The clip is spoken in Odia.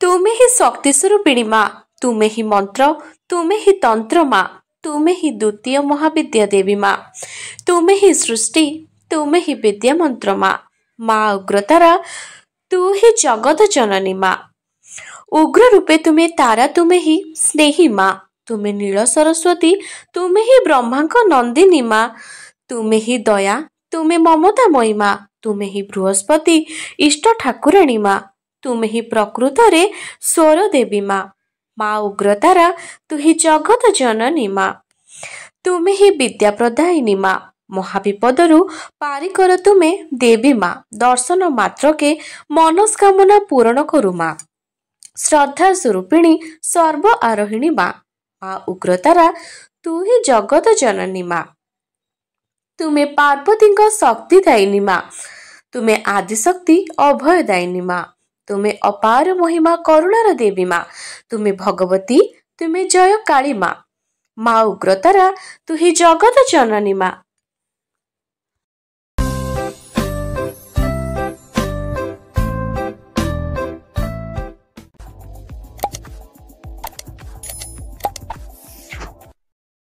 ତୁମେ ହିଁ ଶକ୍ତି ସ୍ୱରୂପିଣୀ ମା, ତୁମେ ହିଁ ମନ୍ତ୍ର, ତୁମେ ହିଁ ତନ୍ତ୍ର ମା, ତୁମେ ହିଁ ଦ୍ୱିତୀୟ ମହାବିଦ୍ୟା ଦେବୀ ମା, ତୁମେ ହିଁ ସୃଷ୍ଟି, ତୁମେ ହିଁ ବିଦ୍ୟା ମନ୍ତ୍ର ମା। ମା ଉଗ୍ରତାରା, ତୁ ହିଁ ଜଗତ ଜନନୀ ମା। ଉଗ୍ର ରୂପେ ତୁମେ ତାରା, ତୁମେ ହିଁ ସ୍ନେହୀ ମା, ତୁମେ ନୀଳ ସରସ୍ୱତୀ, ତୁମେ ହିଁ ବ୍ରହ୍ମାଙ୍କ ନନ୍ଦିନୀ ମା, ତୁମେ ହିଁ ଦୟା, ତୁମେ ମମତାମୟୀ ମା, ତୁମେ ହିଁ ବୃହସ୍ପତି ଇଷ୍ଟ ଠାକୁରାଣୀ ମା, ତୁମେ ହିଁ ପ୍ରକୃତରେ ସ୍ୱର ଦେବୀ ମା। ମା ଉଗ୍ରତାରା, ତୁ ହିଁ ଜଗତ ଜନନୀ ମା, ତୁମେ ହିଁ ବିଦ୍ୟା ପ୍ରଦାୟିନୀ ମା, ମହାବିପଦରୁ ପାରିକର ତୁମେ ଦେବୀ ମା, ଦର୍ଶନ ମାତ୍ରକେ ମନସ୍କାମନା ପୂରଣ କରୁ ମା। ଶ୍ରଦ୍ଧା ସ୍ୱରୂପିଣୀ ସର୍ବ ଆରୋହିଣୀ ମା। ମା ଉଗ୍ରତାରା, ତୁ ହିଁ ଜଗତ ଜନନୀ ମା, ତୁମେ ପାର୍ବତୀଙ୍କ ଶକ୍ତି ଦାୟିନୀ ମା, ତୁମେ ଆଦିଶକ୍ତି ଅଭୟଦାୟିନୀ ମା, ତୁମେ ଅପାର ମହିମା କରୁଣାର ଦେବୀ ମା, ତୁମେ ଭଗବତୀ, ତୁମେ ଜୟ କାଳୀ ମା। ମା ଉଗ୍ରତାରା, ତୁ ହିଁ ଜଗତ ଜନନୀ ମା,